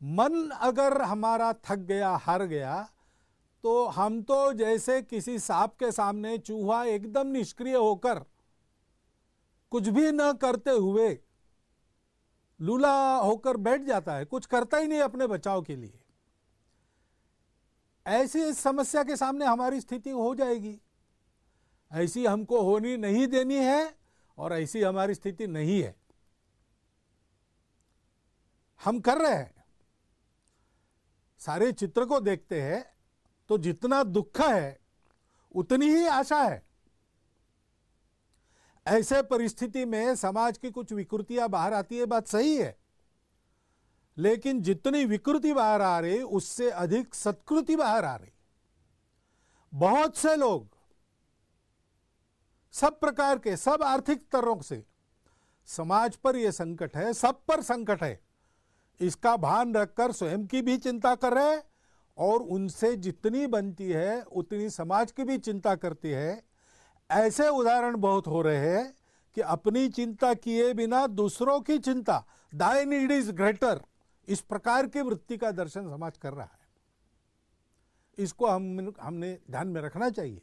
मन अगर हमारा थक गया, हार गया, तो हम तो जैसे किसी सांप के सामने चूहा एकदम निष्क्रिय होकर कुछ भी न करते हुए लूला होकर बैठ जाता है, कुछ करता ही नहीं अपने बचाव के लिए। ऐसी समस्या के सामने हमारी स्थिति हो जाएगी। ऐसी हमको होनी नहीं देनी है और ऐसी हमारी स्थिति नहीं है। हम कर रहे हैं, सारे चित्र को देखते हैं तो जितना दुख है उतनी ही आशा है। ऐसे परिस्थिति में समाज की कुछ विकृतियां बाहर आती है, बात सही है, लेकिन जितनी विकृति बाहर आ रही उससे अधिक सत्कृति बाहर आ रही। बहुत से लोग सब प्रकार के, सब आर्थिक स्तरों से, समाज पर यह संकट है, सब पर संकट है, इसका भान रखकर स्वयं की भी चिंता कर रहे हैं और उनसे जितनी बनती है उतनी समाज की भी चिंता करती है। ऐसे उदाहरण बहुत हो रहे हैं कि अपनी चिंता किए बिना दूसरों की चिंता, दाई नीड इज ग्रेटर, इस प्रकार की वृत्ति का दर्शन समाज कर रहा है। इसको हमने ध्यान में रखना चाहिए।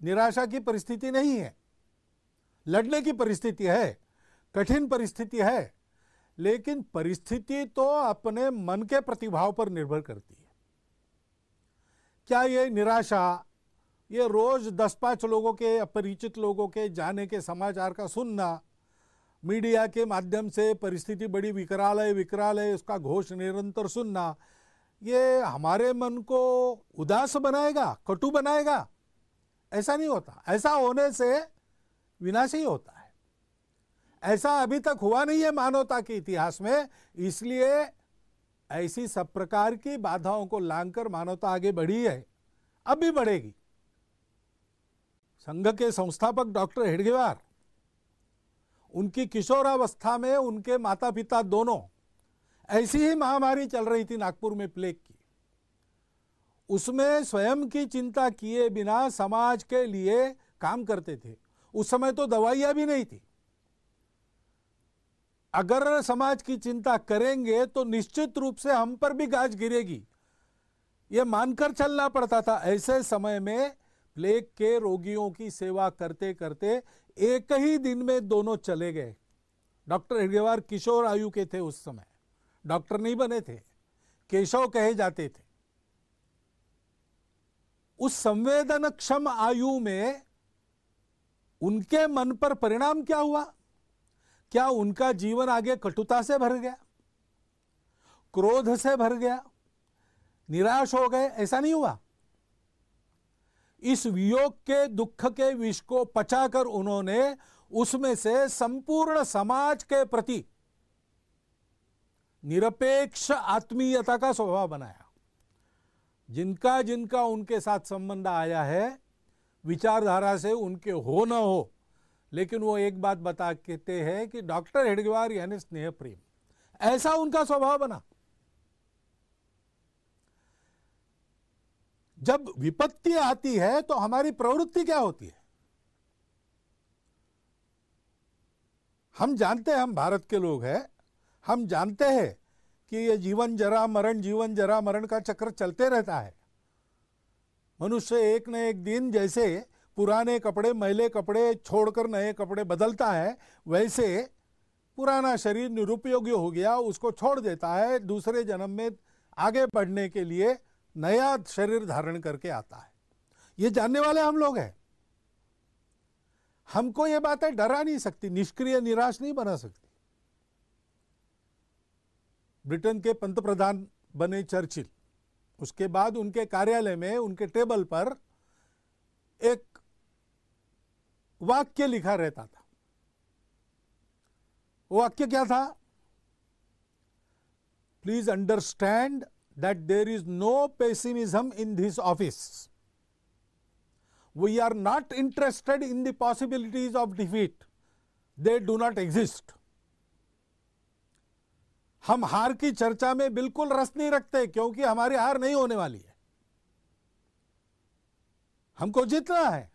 निराशा की परिस्थिति नहीं है, लड़ने की परिस्थिति है, कठिन परिस्थिति है, लेकिन परिस्थिति तो अपने मन के प्रतिभाव पर निर्भर करती है। क्या ये निराशा, ये रोज 10-5 लोगों के, अपरिचित लोगों के जाने के समाचार का सुनना, मीडिया के माध्यम से परिस्थिति बड़ी विकराल है उसका घोष निरंतर सुनना, ये हमारे मन को उदास बनाएगा, कटु बनाएगा? ऐसा नहीं होता। ऐसा होने से विनाश ही होता है। ऐसा अभी तक हुआ नहीं है मानवता के इतिहास में, इसलिए ऐसी सब प्रकार की बाधाओं को लांघकर मानवता आगे बढ़ी है, अब भी बढ़ेगी। संघ के संस्थापक डॉक्टर हेडगेवार, उनकी किशोरावस्था में उनके माता पिता दोनों, ऐसी ही महामारी चल रही थी नागपुर में प्लेग की, उसमें स्वयं की चिंता किए बिना समाज के लिए काम करते थे। उस समय तो दवाइयां भी नहीं थी। अगर समाज की चिंता करेंगे तो निश्चित रूप से हम पर भी गाज गिरेगी, ये मानकर चलना पड़ता था। ऐसे समय में प्लेग के रोगियों की सेवा करते करते एक ही दिन में दोनों चले गए। डॉक्टर हेडगेवार किशोर आयु के थे, उस समय डॉक्टर नहीं बने थे, केशव कहे जाते थे। उस संवेदनक्षम आयु में उनके मन पर परिणाम क्या हुआ? क्या उनका जीवन आगे कटुता से भर गया, क्रोध से भर गया, निराश हो गए? ऐसा नहीं हुआ। इस वियोग के, दुख के विष को पचाकर उन्होंने उसमें से संपूर्ण समाज के प्रति निरपेक्ष आत्मीयता का स्वभाव बनाया। जिनका जिनका उनके साथ संबंध आया है, विचारधारा से उनके हो न हो, लेकिन वो एक बात बता कहते हैं कि डॉक्टर हेडगेवार यानी स्नेह प्रेम, ऐसा उनका स्वभाव बना। जब विपत्ति आती है तो हमारी प्रवृत्ति क्या होती है? हम जानते हैं, हम भारत के लोग हैं, हम जानते हैं कि ये जीवन जरा मरण का चक्र चलते रहता है। मनुष्य एक न एक दिन जैसे पुराने कपड़े, मैले कपड़े छोड़कर नए कपड़े बदलता है, वैसे पुराना शरीर निरुपयोगी हो गया, उसको छोड़ देता है, दूसरे जन्म में आगे बढ़ने के लिए नया शरीर धारण करके आता है। ये जानने वाले हम लोग हैं। हमको ये बातें डरा नहीं सकती, निष्क्रिय निराश नहीं बना सकती। ब्रिटेन के पंतप्रधान बने चर्चिल, उसके बाद उनके कार्यालय में, उनके टेबल पर एक वाक्य लिखा रहता था। वो वाक्य क्या था? Please understand that there is no pessimism in this office. We are not interested in the possibilities of defeat. They do not exist. हम हार की चर्चा में बिल्कुल रस नहीं रखते, क्योंकि हमारी हार नहीं होने वाली है। हमको जीतना है।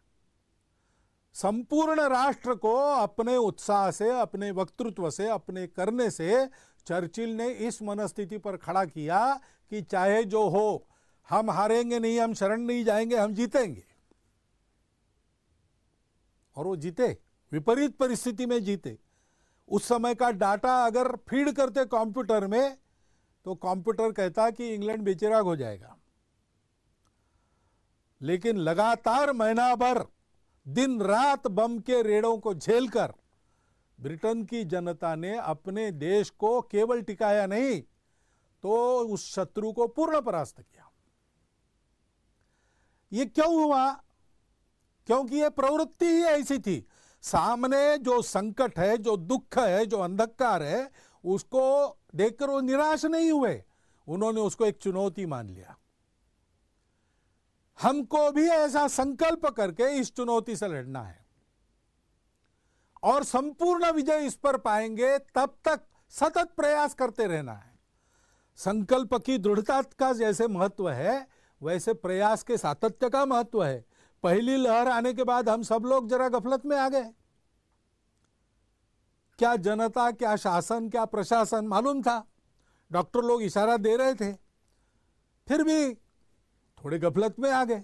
संपूर्ण राष्ट्र को अपने उत्साह से, अपने वक्तृत्व से, अपने करने से चर्चिल ने इस मनस्थिति पर खड़ा किया कि चाहे जो हो, हम हारेंगे नहीं, हम शरण नहीं जाएंगे, हम जीतेंगे। और वो जीते, विपरीत परिस्थिति में जीते। उस समय का डाटा अगर फीड करते कंप्यूटर में तो कंप्यूटर कहता कि इंग्लैंड बेचिराग हो जाएगा। लेकिन लगातार महीना भर दिन रात बम के रेड़ों को झेलकर ब्रिटेन की जनता ने अपने देश को केवल टिकाया नहीं तो उस शत्रु को पूर्ण परास्त किया। ये क्यों हुआ? क्योंकि ये प्रवृत्ति ही ऐसी थी। सामने जो संकट है, जो दुख है, जो अंधकार है, उसको देखकर वो निराश नहीं हुए, उन्होंने उसको एक चुनौती मान लिया। हमको भी ऐसा संकल्प करके इस चुनौती से लड़ना है और संपूर्ण विजय इस पर पाएंगे, तब तक सतत प्रयास करते रहना है। संकल्प की दृढ़ता का जैसे महत्व है, वैसे प्रयास के सातत्य का महत्व है। पहली लहर आने के बाद हम सब लोग जरा गफलत में आ गए। क्या जनता, क्या शासन, क्या प्रशासन मालूम था? डॉक्टर लोग इशारा दे रहे थे, फिर भी थोड़े गफलत में आ गए,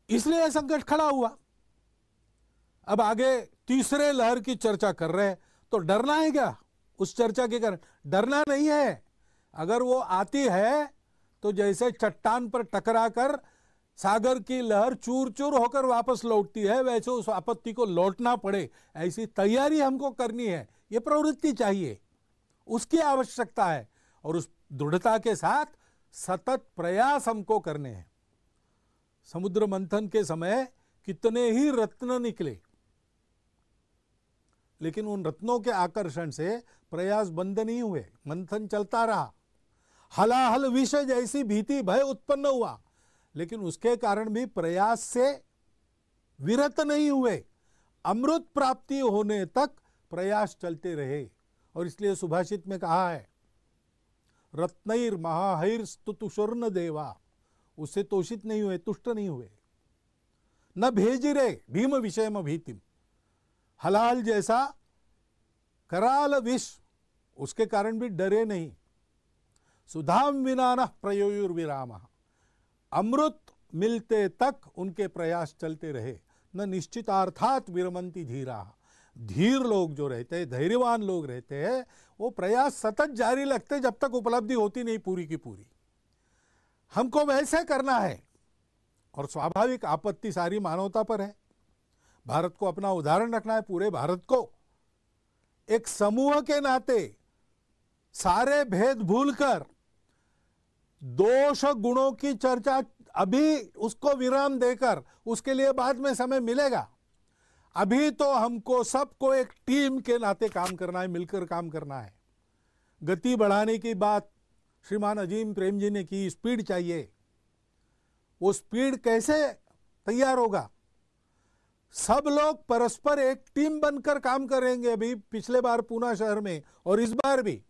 इसलिए यह संकट खड़ा हुआ। अब आगे तीसरे लहर की चर्चा कर रहे हैं, तो डरना है क्या उस चर्चा के कारण? डरना नहीं है। अगर वो आती है तो जैसे चट्टान पर टकराकर सागर की लहर चूर चूर होकर वापस लौटती है, वैसे उस आपत्ति को लौटना पड़े, ऐसी तैयारी हमको करनी है। ये प्रवृत्ति चाहिए, उसकी आवश्यकता है, और उस दृढ़ता के साथ सतत प्रयास हमको करने हैं। समुद्र मंथन के समय कितने ही रत्न निकले, लेकिन उन रत्नों के आकर्षण से प्रयास बंद नहीं हुए, मंथन चलता रहा। हलाहल विष जैसी भीति भय उत्पन्न हुआ, लेकिन उसके कारण भी प्रयास से विरत नहीं हुए। अमृत प्राप्ति होने तक प्रयास चलते रहे। और इसलिए सुभाषित में कहा है, रत्नैर महाहैर स्तुतुषुर्न देवा, उससे तोषित नहीं हुए, तुष्ट नहीं हुए। न भेजिरे भीम विषयम भीतिम, हलाल जैसा कराल विष, उसके कारण भी डरे नहीं। सुधाम विना न प्रयोयुर्विरामः, अमृत मिलते तक उनके प्रयास चलते रहे। न निश्चितार्थात विरमंती धीरा, धीर लोग जो रहते हैं, धैर्यवान लोग रहते हैं, वो प्रयास सतत जारी रखते जब तक उपलब्धि होती नहीं पूरी की पूरी। हमको वैसे करना है, और स्वाभाविक आपत्ति सारी मानवता पर है। भारत को अपना उदाहरण रखना है, पूरे भारत को एक समूह के नाते सारे भेद भूलकर दोष गुणों की चर्चा अभी उसको विराम देकर, उसके लिए बाद में समय मिलेगा। अभी तो हमको सबको एक टीम के नाते काम करना है, मिलकर काम करना है। गति बढ़ाने की बात श्रीमान अजीम प्रेम जी ने की, स्पीड चाहिए। वो स्पीड कैसे तैयार होगा? सब लोग परस्पर एक टीम बनकर काम करेंगे। अभी पिछले बार पूना शहर में और इस बार भी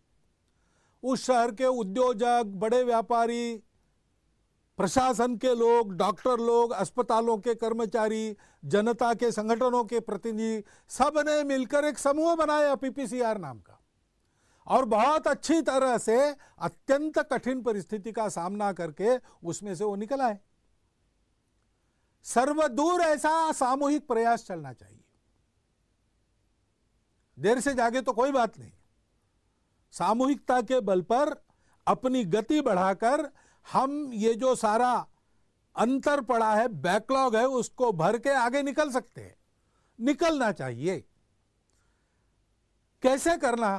उस शहर के उद्योजक, बड़े व्यापारी, प्रशासन के लोग, डॉक्टर लोग, अस्पतालों के कर्मचारी, जनता के संगठनों के प्रतिनिधि, सब ने मिलकर एक समूह बनाया पीपीसीआर नाम का, और बहुत अच्छी तरह से अत्यंत कठिन परिस्थिति का सामना करके उसमें से वो निकल आए। सर्वदूर ऐसा सामूहिक प्रयास चलना चाहिए। देर से जागे तो कोई बात नहीं, सामूहिकता के बल पर अपनी गति बढ़ाकर हम ये जो सारा अंतर पड़ा है, बैकलॉग है, उसको भर के आगे निकल सकते हैं। निकलना चाहिए। कैसे करना?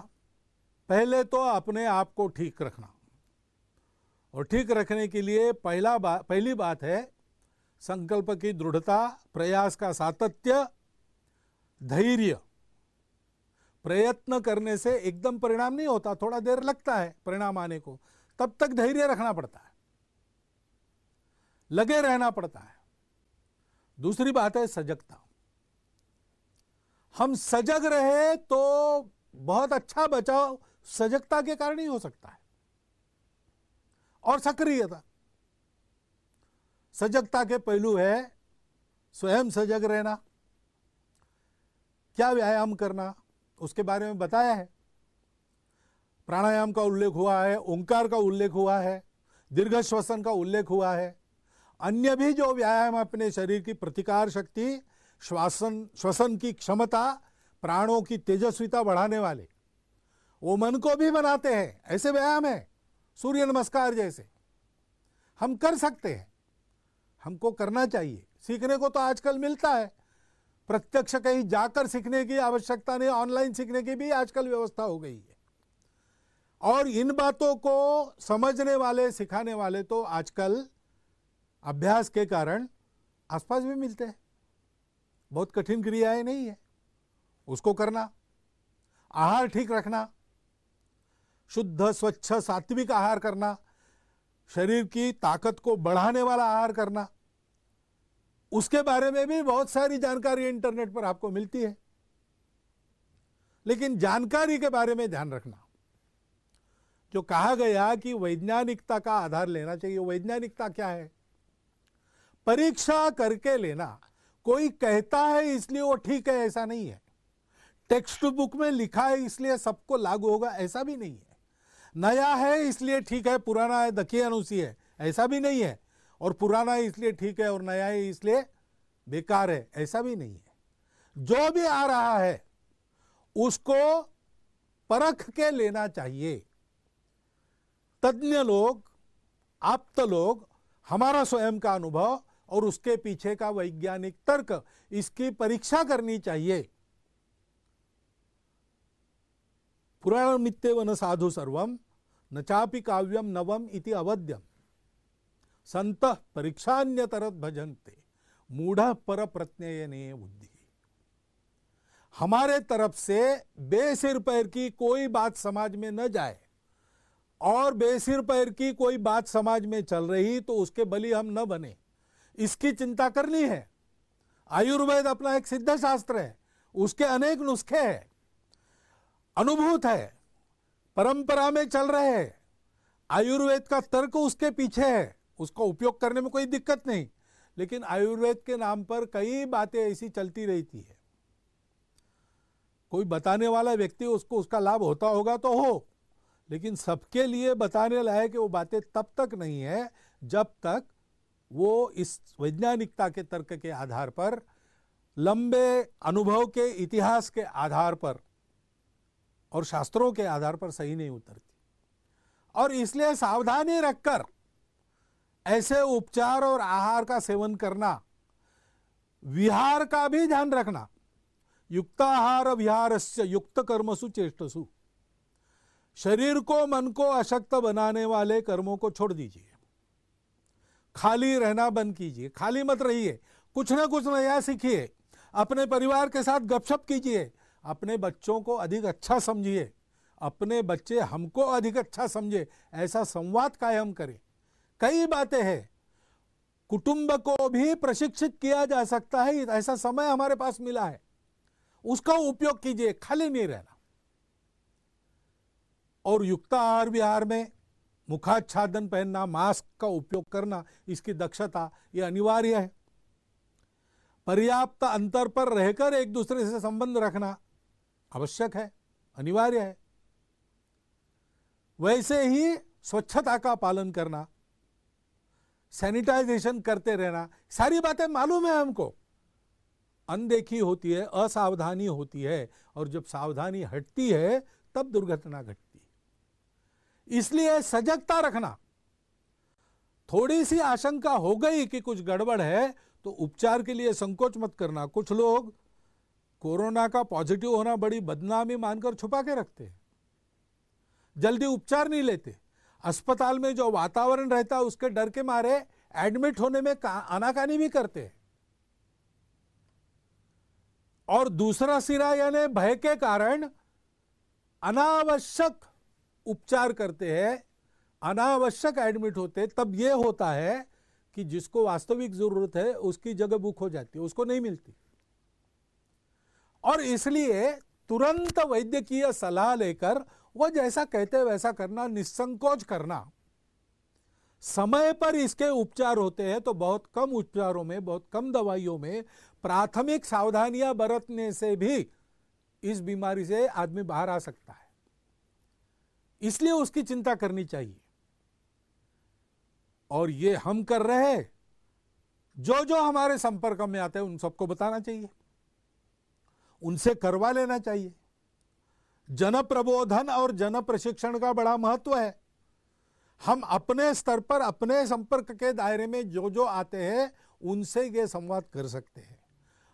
पहले तो अपने आप को ठीक रखना, और ठीक रखने के लिए पहली बात है संकल्प की दृढ़ता, प्रयास का सातत्य, धैर्य। प्रयत्न करने से एकदम परिणाम नहीं होता, थोड़ा देर लगता है परिणाम आने को, तब तक धैर्य रखना पड़ता है, लगे रहना पड़ता है। दूसरी बात है सजगता। हम सजग रहे तो बहुत अच्छा बचाव सजगता के कारण ही हो सकता है। और सक्रियता, सजगता के पहलू है स्वयं सजग रहना, क्या व्यायाम करना, उसके बारे में बताया है। प्राणायाम का उल्लेख हुआ है, ओंकार का उल्लेख हुआ है, दीर्घ श्वसन का उल्लेख हुआ है। अन्य भी जो व्यायाम अपने शरीर की प्रतिकार शक्ति, श्वसन की क्षमता, प्राणों की तेजस्विता बढ़ाने वाले, वो मन को भी बनाते हैं। ऐसे व्यायाम है सूर्य नमस्कार जैसे, हम कर सकते हैं, हमको करना चाहिए। सीखने को तो आजकल मिलता है, प्रत्यक्ष कहीं जाकर सीखने की आवश्यकता नहीं, ऑनलाइन सीखने की भी आजकल व्यवस्था हो गई है। और इन बातों को समझने वाले, सिखाने वाले तो आजकल अभ्यास के कारण आसपास भी मिलते हैं। बहुत कठिन क्रियाएं नहीं है उसको करना। आहार ठीक रखना, शुद्ध स्वच्छ सात्विक आहार करना, शरीर की ताकत को बढ़ाने वाला आहार करना, उसके बारे में भी बहुत सारी जानकारी इंटरनेट पर आपको मिलती है। लेकिन जानकारी के बारे में ध्यान रखना। जो कहा गया कि वैज्ञानिकता का आधार लेना चाहिए, वैज्ञानिकता क्या है? परीक्षा करके लेना। कोई कहता है इसलिए वो ठीक है, ऐसा नहीं है। टेक्स्ट बुक में लिखा है इसलिए सबको लागू होगा, ऐसा भी नहीं है। नया है इसलिए ठीक है, पुराना है दकियानुसी है, ऐसा भी नहीं है। और पुराना है इसलिए ठीक है और नया है इसलिए बेकार है, ऐसा भी नहीं है। जो भी आ रहा है उसको परख के लेना चाहिए। तज्ञ लोग, आप्त लोग, हमारा स्वयं का अनुभव और उसके पीछे का वैज्ञानिक तर्क, इसकी परीक्षा करनी चाहिए। पुराणमित्येव न साधु सर्वम न चापि काव्यम नवम इति अवद्यम संतः परीक्षान्यतरत भजन्ते मूढ़ पर प्रत्ययने बुद्धि। हमारे तरफ से बेसिर पैर की कोई बात समाज में न जाए, और बेसिर पैर की कोई बात समाज में चल रही तो उसके बलि हम न बने, इसकी चिंता करनी है। आयुर्वेद अपना एक सिद्ध शास्त्र है, उसके अनेक नुस्खे हैं, अनुभूत है, परंपरा में चल रहे हैं। आयुर्वेद का तर्क उसके पीछे है, उसका उपयोग करने में कोई दिक्कत नहीं। लेकिन आयुर्वेद के नाम पर कई बातें ऐसी चलती रहती है। कोई बताने वाला व्यक्ति, उसको उसका लाभ होता होगा तो हो, लेकिन सबके लिए बताने लायक वो बातें तब तक नहीं है जब तक वो इस वैज्ञानिकता के तर्क के आधार पर, लंबे अनुभव के इतिहास के आधार पर और शास्त्रों के आधार पर सही नहीं उतरती। और इसलिए सावधानी रखकर ऐसे उपचार और आहार का सेवन करना, विहार का भी ध्यान रखना। युक्ताहार विहारस्य युक्त कर्मसु चेष्टसु। शरीर को, मन को अशक्त बनाने वाले कर्मों को छोड़ दीजिए। खाली रहना बंद कीजिए, खाली मत रहिए, कुछ ना कुछ नया सीखिए। अपने परिवार के साथ गपशप कीजिए, अपने बच्चों को अधिक अच्छा समझिए, अपने बच्चे हमको अधिक अच्छा समझे, ऐसा संवाद कायम करें। कई बातें हैं, कुटुंब को भी प्रशिक्षित किया जा सकता है, ऐसा समय हमारे पास मिला है, उसका उपयोग कीजिए, खाली नहीं रहना। और युक्त आहार विहार में मुखाच्छादन पहनना, मास्क का उपयोग करना, इसकी दक्षता ये अनिवार्य है। पर्याप्त अंतर पर रहकर एक दूसरे से संबंध रखना आवश्यक है, अनिवार्य है। वैसे ही स्वच्छता का पालन करना, सैनिटाइजेशन करते रहना, सारी बातें मालूम है हमको। अनदेखी होती है, असावधानी होती है, और जब सावधानी हटती है तब दुर्घटना घटती है। इसलिए सजगता रखना। थोड़ी सी आशंका हो गई कि कुछ गड़बड़ है तो उपचार के लिए संकोच मत करना। कुछ लोग कोरोना का पॉजिटिव होना बड़ी बदनामी मानकर छुपा के रखते हैं, जल्दी उपचार नहीं लेते। अस्पताल में जो वातावरण रहता है उसके डर के मारे एडमिट होने में आनाकानी भी करते हैं। और दूसरा सिरा यानी भय के कारण अनावश्यक उपचार करते हैं, अनावश्यक एडमिट होते हैं। तब यह होता है कि जिसको वास्तविक जरूरत है उसकी जगह बुक हो जाती है, उसको नहीं मिलती। और इसलिए तुरंत वैद्यकीय सलाह लेकर वो जैसा कहते वैसा करना, निसंकोच करना। समय पर इसके उपचार होते हैं तो बहुत कम उपचारों में, बहुत कम दवाइयों में प्राथमिक सावधानियां बरतने से भी इस बीमारी से आदमी बाहर आ सकता है। इसलिए उसकी चिंता करनी चाहिए। और ये हम कर रहे हैं, जो जो हमारे संपर्क में आते हैं उन सबको बताना चाहिए, उनसे करवा लेना चाहिए। जन प्रबोधन और जन प्रशिक्षण का बड़ा महत्व है। हम अपने स्तर पर अपने संपर्क के दायरे में जो जो आते हैं उनसे ये संवाद कर सकते हैं,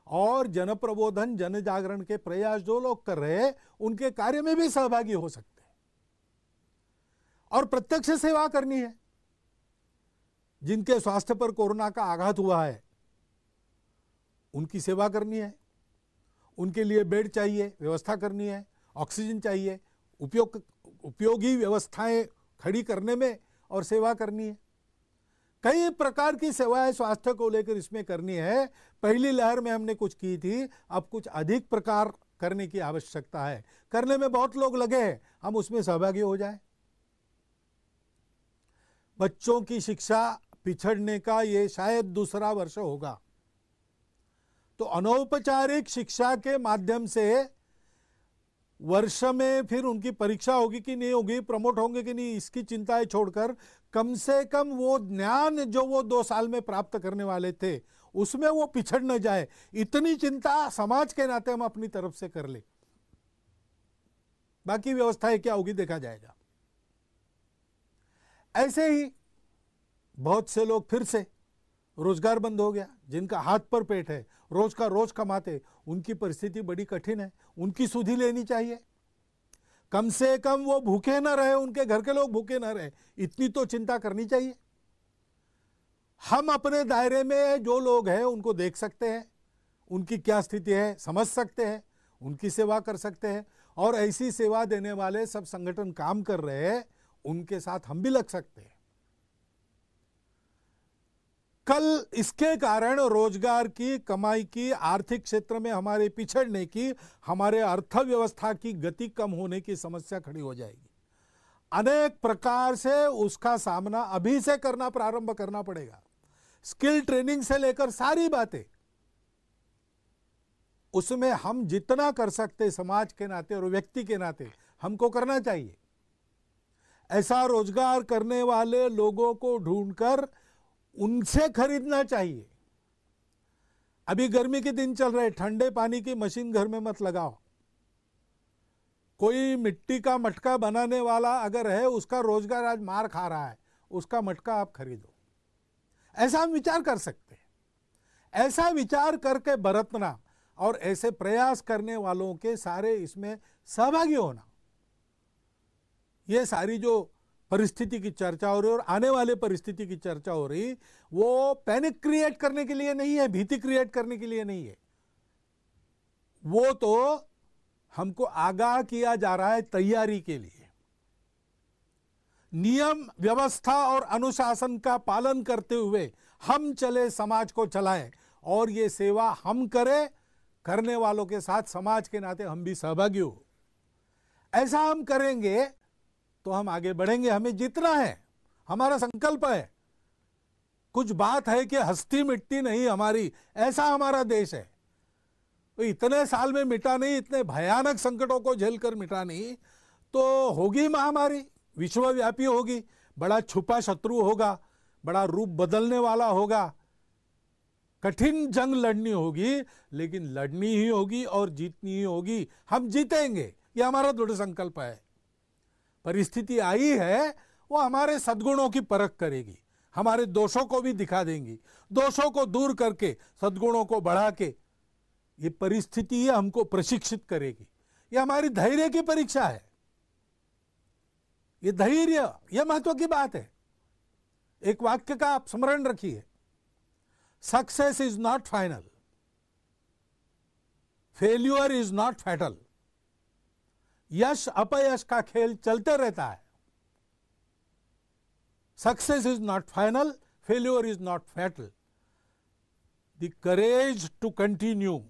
और जन प्रबोधन जन जागरण के प्रयास जो लोग कर रहे हैं उनके कार्य में भी सहभागी हो सकते हैं, और प्रत्यक्ष सेवा करनी है। जिनके स्वास्थ्य पर कोरोना का आघात हुआ है उनकी सेवा करनी है, उनके लिए बेड चाहिए, व्यवस्था करनी है, ऑक्सीजन चाहिए, उपयोगी व्यवस्थाएं खड़ी करने में और सेवा करनी है। कई प्रकार की सेवाएं स्वास्थ्य को लेकर इसमें करनी है। पहली लहर में हमने कुछ की थी, अब कुछ अधिक प्रकार करने की आवश्यकता है। करने में बहुत लोग लगे हैं, हम उसमें सहभागी हो जाएं। बच्चों की शिक्षा पिछड़ने का ये शायद दूसरा वर्ष होगा, तो अनौपचारिक शिक्षा के माध्यम से वर्ष में फिर उनकी परीक्षा होगी कि नहीं होगी, प्रमोट होंगे कि नहीं, इसकी चिंताएं छोड़कर कम से कम वो ज्ञान जो वो 2 साल में प्राप्त करने वाले थे उसमें वो पिछड़ न जाए, इतनी चिंता समाज के नाते हम अपनी तरफ से कर ले। बाकी व्यवस्थाएं क्या होगी देखा जाएगा। ऐसे ही बहुत से लोग फिर से रोजगार बंद हो गया, जिनका हाथ पर पेट है, रोज का रोज कमाते, उनकी परिस्थिति बड़ी कठिन है, उनकी सुधि लेनी चाहिए। कम से कम वो भूखे न रहे, उनके घर के लोग भूखे न रहे, इतनी तो चिंता करनी चाहिए। हम अपने दायरे में जो लोग हैं उनको देख सकते हैं, उनकी क्या स्थिति है समझ सकते हैं, उनकी सेवा कर सकते हैं, और ऐसी सेवा देने वाले सब संगठन काम कर रहे हैं, उनके साथ हम भी लग सकते हैं। कल इसके कारण रोजगार की, कमाई की, आर्थिक क्षेत्र में हमारे पिछड़ने की, हमारे अर्थव्यवस्था की गति कम होने की समस्या खड़ी हो जाएगी। अनेक प्रकार से उसका सामना अभी से करना प्रारंभ करना पड़ेगा। स्किल ट्रेनिंग से लेकर सारी बातें, उसमें हम जितना कर सकते समाज के नाते और व्यक्ति के नाते हमको करना चाहिए। ऐसा रोजगार करने वाले लोगों को ढूंढकर उनसे खरीदना चाहिए। अभी गर्मी के दिन चल रहे, ठंडे पानी की मशीन घर में मत लगाओ। कोई मिट्टी का मटका बनाने वाला अगर है, उसका रोजगार आज मार खा रहा है, उसका मटका आप खरीदो। ऐसा हम विचार कर सकते हैं। ऐसा विचार करके बरतना और ऐसे प्रयास करने वालों के सारे इसमें सहभागी होना, ये सारी जो परिस्थिति की चर्चा हो रही और आने वाले परिस्थिति की चर्चा हो रही, वो पैनिक क्रिएट करने के लिए नहीं है, भीति क्रिएट करने के लिए नहीं है। वो तो हमको आगाह किया जा रहा है तैयारी के लिए। नियम, व्यवस्था और अनुशासन का पालन करते हुए हम चले, समाज को चलाएं, और ये सेवा हम करें, करने वालों के साथ समाज के नाते हम भी सहभागी हो। ऐसा हम करेंगे तो हम आगे बढ़ेंगे। हमें जितना है, हमारा संकल्प है। कुछ बात है कि हस्ती मिटती नहीं हमारी, ऐसा हमारा देश है। तो इतने साल में मिटा नहीं, इतने भयानक संकटों को झेलकर मिटा नहीं, तो होगी महामारी, विश्वव्यापी होगी, बड़ा छुपा शत्रु होगा, बड़ा रूप बदलने वाला होगा, कठिन जंग लड़नी होगी, लेकिन लड़नी ही होगी और जीतनी ही होगी। हम जीतेंगे, ये हमारा दृढ़ संकल्प है। परिस्थिति आई है, वो हमारे सद्गुणों की परख करेगी, हमारे दोषों को भी दिखा देंगी, दोषों को दूर करके सद्गुणों को बढ़ा के ये परिस्थिति हमको प्रशिक्षित करेगी। ये हमारी धैर्य की परीक्षा है। ये धैर्य, ये महत्व की बात है। एक वाक्य का आप स्मरण रखिए, success is not final, failure is not fatal. यश अपयश का खेल चलते रहता है। Success is not final, failure is not fatal. The courage to continue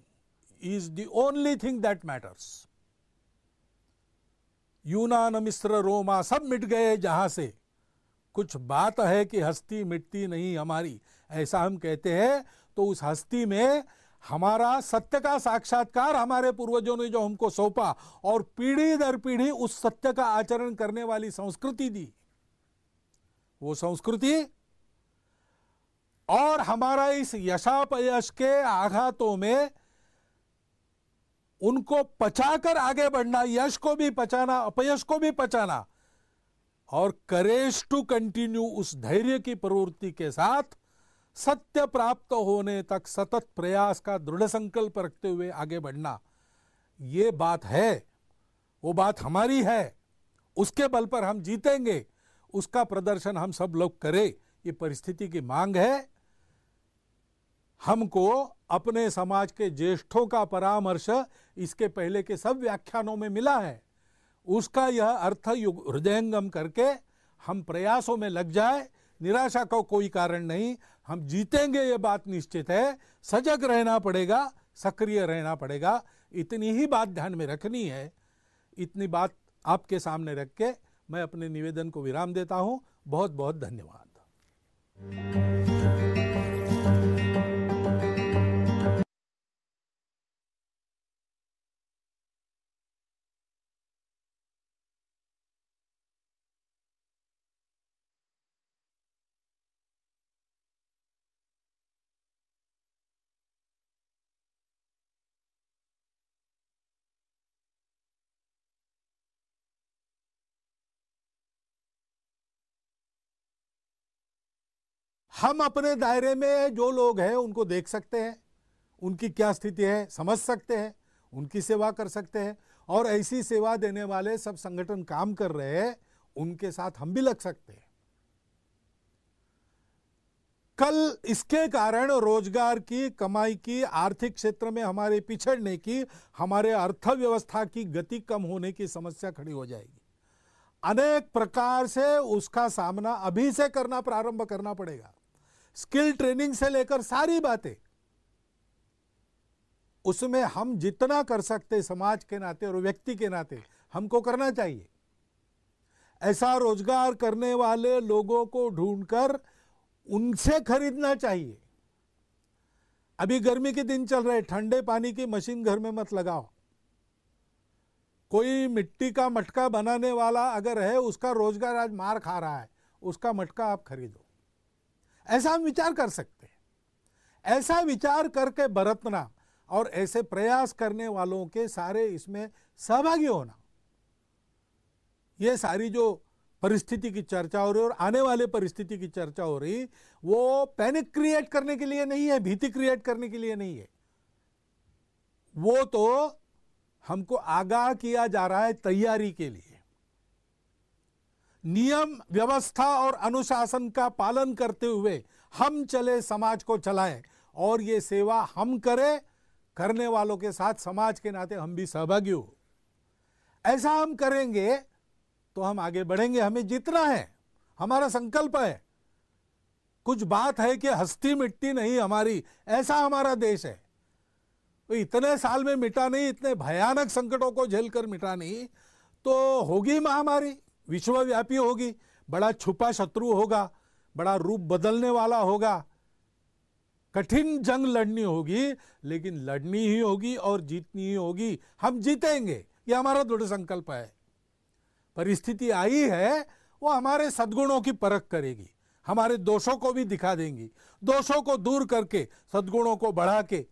is the only thing that matters. यूनान, मिस्र, रोमा सब मिट गए जहां से, कुछ बात है कि हस्ती मिटती नहीं हमारी, ऐसा हम कहते हैं। तो उस हस्ती में हमारा सत्य का साक्षात्कार हमारे पूर्वजों ने जो हमको सौंपा और पीढ़ी दर पीढ़ी उस सत्य का आचरण करने वाली संस्कृति दी, वो संस्कृति और हमारा इस यशापयश के आघातों में उनको पचाकर आगे बढ़ना, यश को भी पचाना, अपयश को भी पचाना और करेज टू कंटिन्यू, उस धैर्य की प्रवृत्ति के साथ सत्य प्राप्त होने तक सतत प्रयास का दृढ़ संकल्प रखते हुए आगे बढ़ना, ये बात है, वो बात हमारी है, उसके बल पर हम जीतेंगे, उसका प्रदर्शन हम सब लोग करें, ये परिस्थिति की मांग है। हमको अपने समाज के ज्येष्ठों का परामर्श इसके पहले के सब व्याख्यानों में मिला है, उसका यह अर्थ हृदयंगम करके हम प्रयासों में लग जाए, निराशा का कोई कारण नहीं, हम जीतेंगे, ये बात निश्चित है। सजग रहना पड़ेगा, सक्रिय रहना पड़ेगा, इतनी ही बात ध्यान में रखनी है। इतनी बात आपके सामने रख के मैं अपने निवेदन को विराम देता हूं। बहुत बहुत धन्यवाद। हम अपने दायरे में जो लोग हैं उनको देख सकते हैं, उनकी क्या स्थिति है समझ सकते हैं, उनकी सेवा कर सकते हैं, और ऐसी सेवा देने वाले सब संगठन काम कर रहे हैं, उनके साथ हम भी लग सकते हैं। कल इसके कारण रोजगार की, कमाई की, आर्थिक क्षेत्र में हमारे पिछड़ने की, हमारे अर्थव्यवस्था की गति कम होने की समस्या खड़ी हो जाएगी। अनेक प्रकार से उसका सामना अभी से करना प्रारंभ करना पड़ेगा। स्किल ट्रेनिंग से लेकर सारी बातें, उसमें हम जितना कर सकते समाज के नाते और व्यक्ति के नाते हमको करना चाहिए। ऐसा रोजगार करने वाले लोगों को ढूंढकर उनसे खरीदना चाहिए। अभी गर्मी के दिन चल रहे, ठंडे पानी की मशीन घर में मत लगाओ। कोई मिट्टी का मटका बनाने वाला अगर है, उसका रोजगार आज मार खा रहा है, उसका मटका आप खरीदो। ऐसा हम विचार कर सकते हैं। ऐसा विचार करके बरतना और ऐसे प्रयास करने वालों के सारे इसमें सहभागी होना, ये सारी जो परिस्थिति की चर्चा हो रही और आने वाले परिस्थिति की चर्चा हो रही, वो पैनिक क्रिएट करने के लिए नहीं है, भीति क्रिएट करने के लिए नहीं है। वो तो हमको आगाह किया जा रहा है तैयारी के लिए। नियम, व्यवस्था और अनुशासन का पालन करते हुए हम चले, समाज को चलाएं, और ये सेवा हम करें, करने वालों के साथ समाज के नाते हम भी सहभागी हो। ऐसा हम करेंगे तो हम आगे बढ़ेंगे। हमें जितना है, हमारा संकल्प है। कुछ बात है कि हस्ती मिटती नहीं हमारी, ऐसा हमारा देश है। तो इतने साल में मिटा नहीं, इतने भयानक संकटों को झेलकर मिटा नहीं, तो होगी महामारी, विश्वव्यापी होगी, बड़ा छुपा शत्रु होगा, बड़ा रूप बदलने वाला होगा, कठिन जंग लड़नी होगी, लेकिन लड़नी ही होगी और जीतनी ही होगी। हम जीतेंगे, ये हमारा दृढ़ संकल्प है। परिस्थिति आई है, वो हमारे सद्गुणों की परख करेगी, हमारे दोषों को भी दिखा देंगी, दोषों को दूर करके सद्गुणों को बढ़ा के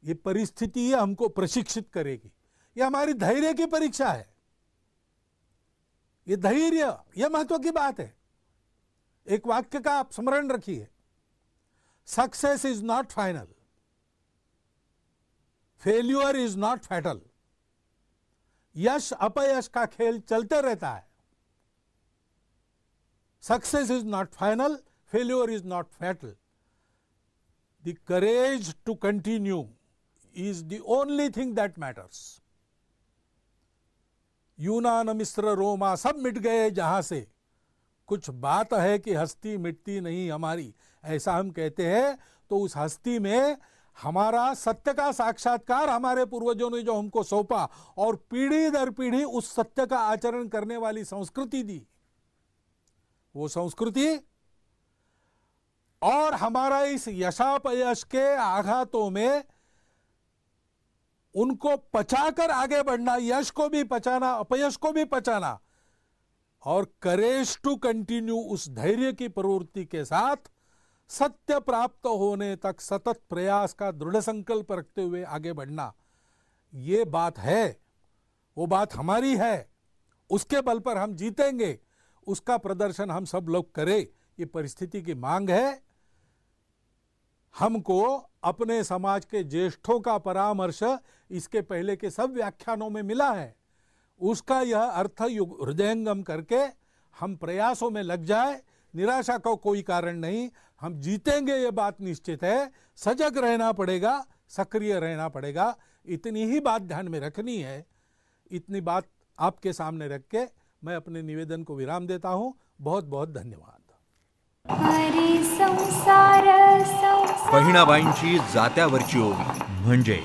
ये परिस्थिति हमको प्रशिक्षित करेगी। ये हमारी धैर्य की परीक्षा है। ये धैर्य, यह महत्व की बात है। एक वाक्य का आप स्मरण रखिए, success is not final, failure is not fatal. यश अपयश का खेल चलते रहता है। Success is not final, failure is not fatal. The courage to continue is the only thing that matters. यूनान, मिस्र, रोमा सब मिट गए जहां से, कुछ बात है कि हस्ती मिटती नहीं हमारी, ऐसा हम कहते हैं। तो उस हस्ती में हमारा सत्य का साक्षात्कार हमारे पूर्वजों ने जो हमको सौंपा और पीढ़ी दर पीढ़ी उस सत्य का आचरण करने वाली संस्कृति दी, वो संस्कृति और हमारा इस यशापयश के आघातों में उनको पचाकर आगे बढ़ना, यश को भी पचाना, अपयश को भी पचाना, और करेज टू कंटिन्यू, उस धैर्य की प्रवृत्ति के साथ सत्य प्राप्त होने तक सतत प्रयास का दृढ़ संकल्प रखते हुए आगे बढ़ना, ये बात है, वो बात हमारी है, उसके बल पर हम जीतेंगे, उसका प्रदर्शन हम सब लोग करें, ये परिस्थिति की मांग है। हमको अपने समाज के ज्येष्ठों का परामर्श इसके पहले के सब व्याख्यानों में मिला है, उसका यह अर्थ हृदयंगम करके हम प्रयासों में लग जाए, निराशा का कोई कारण नहीं, हम जीतेंगे, ये बात निश्चित है। सजग रहना पड़ेगा, सक्रिय रहना पड़ेगा, इतनी ही बात ध्यान में रखनी है। इतनी बात आपके सामने रख के मैं अपने निवेदन को विराम देता हूं। बहुत बहुत धन्यवाद। बहिणाबाईंची जात्यावरची ओवी म्हणजे